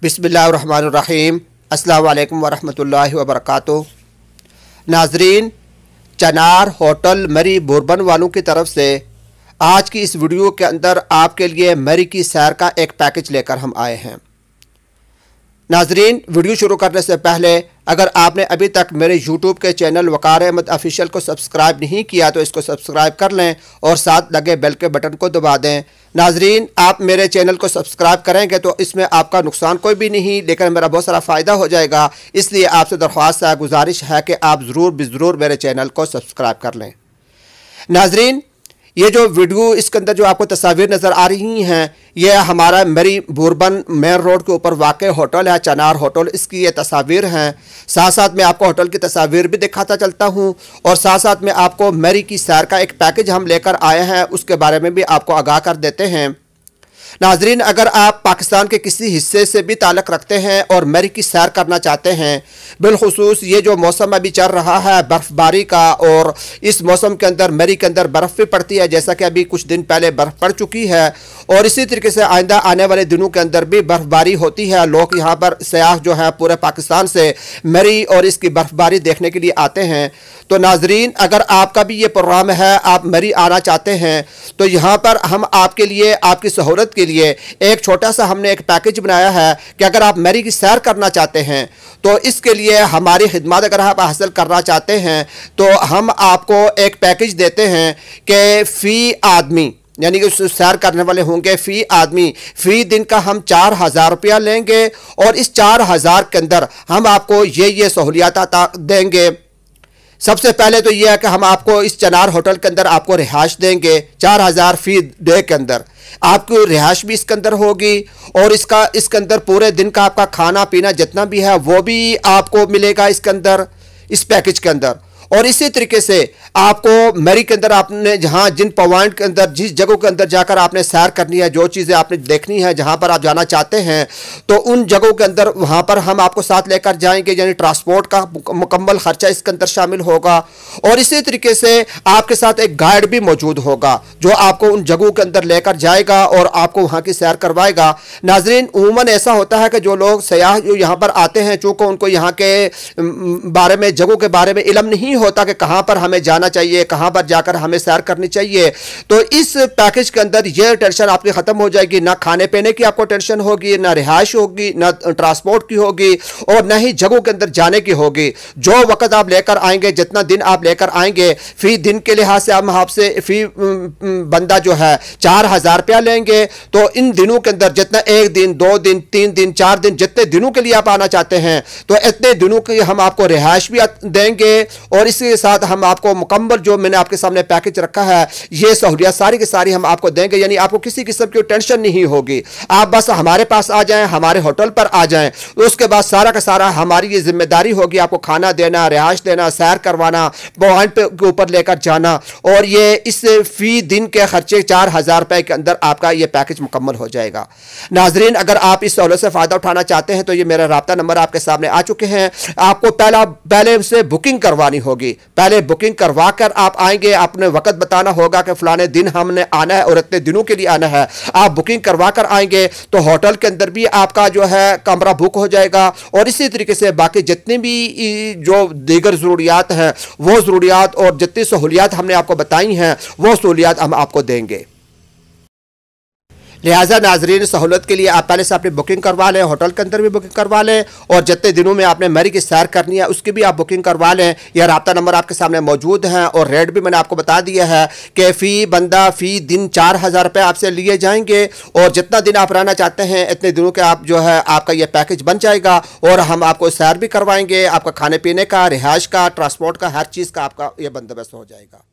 बिस्मिल्लाहिर्रहमानिर्रहीम। अस्सलामु अलैकुम वरहमतुल्लाहि वबरकातुहू। नाजरीन, चनार होटल मरी बोरबन वालों की तरफ से आज की इस वीडियो के अंदर आपके लिए मरी की सैर का एक पैकेज लेकर हम आए हैं। नाजरीन, वीडियो शुरू करने से पहले अगर आपने अभी तक मेरे YouTube के चैनल वकार अहमद ऑफिशियल को सब्सक्राइब नहीं किया तो इसको सब्सक्राइब कर लें और साथ लगे बेल के बटन को दबा दें। नाजरीन, आप मेरे चैनल को सब्सक्राइब करेंगे तो इसमें आपका नुकसान कोई भी नहीं, लेकिन मेरा बहुत सारा फ़ायदा हो जाएगा। इसलिए आपसे दरख्वास्त है, गुजारिश है कि आप ज़रूर मेरे चैनल को सब्सक्राइब कर लें। नाजरीन, ये जो वीडियो इसके अंदर जो आपको तस्वीर नज़र आ रही हैं, ये हमारा मरी बोरबन मेन रोड के ऊपर वाक़ होटल है, चनार होटल। इसकी ये तस्वीर हैं। साथ साथ में आपको होटल की तस्वीर भी दिखाता चलता हूँ और साथ साथ में आपको मरी की सैर का एक पैकेज हम लेकर आए हैं, उसके बारे में भी आपको आगाह कर देते हैं। नाजरीन, अगर आप पाकिस्तान के किसी हिस्से से भी ताल्लुक़ रखते हैं और मरी की सैर करना चाहते हैं, बिलखुसूस ये जो मौसम अभी चल रहा है बर्फ़बारी का, और इस मौसम के अंदर मरी के अंदर बर्फ़ भी पड़ती है, जैसा कि अभी कुछ दिन पहले बर्फ़ पड़ चुकी है, और इसी तरीके से आइंदा आने वाले दिनों के अंदर भी बर्फ़बारी होती है। लोग यहाँ पर सयाह जो है पूरे पाकिस्तान से मरी और इसकी बर्फ़बारी देखने के लिए आते हैं। तो नाजरीन, अगर आपका भी ये प्रोग्राम है, आप मरी आना चाहते हैं, तो यहाँ पर हम आपके लिए, आपकी सहूलत के लिए एक छोटा सा हमने एक पैकेज बनाया है कि अगर आप मरी की सैर करना चाहते हैं तो इसके लिए हमारी खिदमत अगर आप हासिल करना चाहते हैं तो हम आपको एक पैकेज देते हैं कि फ़ी आदमी, यानी कि सैर करने वाले होंगे, फ़ी आदमी फ़ी दिन का हम 4000 रुपया लेंगे और इस 4000 के अंदर हम आपको ये सहूलियत देंगे। सबसे पहले तो यह है कि हम आपको इस चनार होटल के अंदर आपको रिहाइश देंगे 4000 फ़ी डे के अंदर। आपको रिहाइश भी इसके अंदर होगी और इसके अंदर पूरे दिन का आपका खाना पीना जितना भी है वो भी आपको मिलेगा इसके अंदर, इस पैकेज के अंदर। और इसी तरीके से आपको मरी के अंदर आपने जहाँ जिन पॉइंट के अंदर, जिस जगहों के अंदर जाकर आपने सैर करनी है, जो चीज़ें आपने देखनी है, जहाँ पर आप जाना चाहते हैं, तो उन जगहों के अंदर वहाँ पर हम आपको साथ लेकर जाएंगे, यानी ट्रांसपोर्ट का मुकम्मल खर्चा इसके अंदर शामिल होगा। और इसी तरीके से आपके साथ एक गाइड भी मौजूद होगा जो आपको उन जगहों के अंदर लेकर जाएगा और आपको वहाँ की सैर करवाएगा। नाजरीन, उमूमन ऐसा होता है कि जो लोग सयाह जो यहाँ पर आते हैं, चूँकि उनको यहाँ के बारे में, जगहों के बारे में इल्म नहीं होता कि कहां पर हमें जाना चाहिए, कहां पर जाकर हमें सैर करनी चाहिए, तो इस पैकेज के अंदर यह टेंशन आपकी खत्म हो जाएगी। ना खाने पीने की आपको टेंशन होगी, ना रिहाइश होगी, ना ट्रांसपोर्ट की होगी और ना ही जगहों के अंदर जाने की होगी। जो वक्त आप लेकर आएंगे, जितना दिन आप लेकर आएंगे, फी दिन के लिहाज से हम आपसे फी बंदा जो है 4000 रुपया लेंगे। तो इन दिनों के अंदर जितना 1 दिन, 2 दिन, 3 दिन, 4 दिन, जितने दिनों के लिए आप आना चाहते हैं, तो इतने दिनों की हम आपको रिहाइश भी देंगे और इसके साथ हम आपको मुकम्मल जो मैंने आपके सामने पैकेज रखा है, ये सहूलियत सारी की सारी हम आपको देंगे। यानी आपको किसी किस्म की टेंशन नहीं होगी। आप बस हमारे पास आ जाएं, हमारे होटल पर आ जाएं, उसके बाद सारा का सारा हमारी ये जिम्मेदारी होगी आपको खाना देना, रिहाइश देना, सैर करवाना, पॉइंट के ऊपर लेकर जाना। और ये इस फी दिन के खर्चे 4000 रुपए के अंदर आपका ये पैकेज मुकम्मल हो जाएगा। नाजरीन, अगर आप इस सहूलत से फ़ायदा उठाना चाहते हैं तो ये मेरा राब्ता नंबर आपके सामने आ चुके हैं। आपको पहले से बुकिंग करवानी होगी। पहले बुकिंग करवा कर आप आएंगे, आपने वक्त बताना होगा कि फलाने दिन हमने आना है और इतने दिनों के लिए आना है। आप बुकिंग करवा कर आएंगे तो होटल के अंदर भी आपका जो है कमरा बुक हो जाएगा और इसी तरीके से बाकी जितनी भी जो दीगर ज़रूरियात हैं, वो ज़रूरियात और जितनी सहूलियत हमने आपको बताई हैं, वो सहूलियत हम आपको देंगे। लिहाजा नाजरीन, सहूलत के लिए आप पहले से अपनी बुकिंग करवा लें, होटल के अंदर भी बुकिंग करवा लें और जितने दिनों में आपने मरी की सैर करनी है उसकी भी आप बुकिंग करवा लें। यह राब्ता नंबर आपके सामने मौजूद है और रेट भी मैंने आपको बता दिया है कि फ़ी बंदा फ़ी दिन 4000 रुपये आपसे लिए जाएंगे और जितना दिन आप रहना चाहते हैं इतने दिनों के आप जो है आपका यह पैकेज बन जाएगा और हम आपको सैर भी करवाएंगे, आपका खाने पीने का, रिहाइश का, ट्रांसपोर्ट का, हर चीज़ का आपका यह बंदोबस्त हो जाएगा।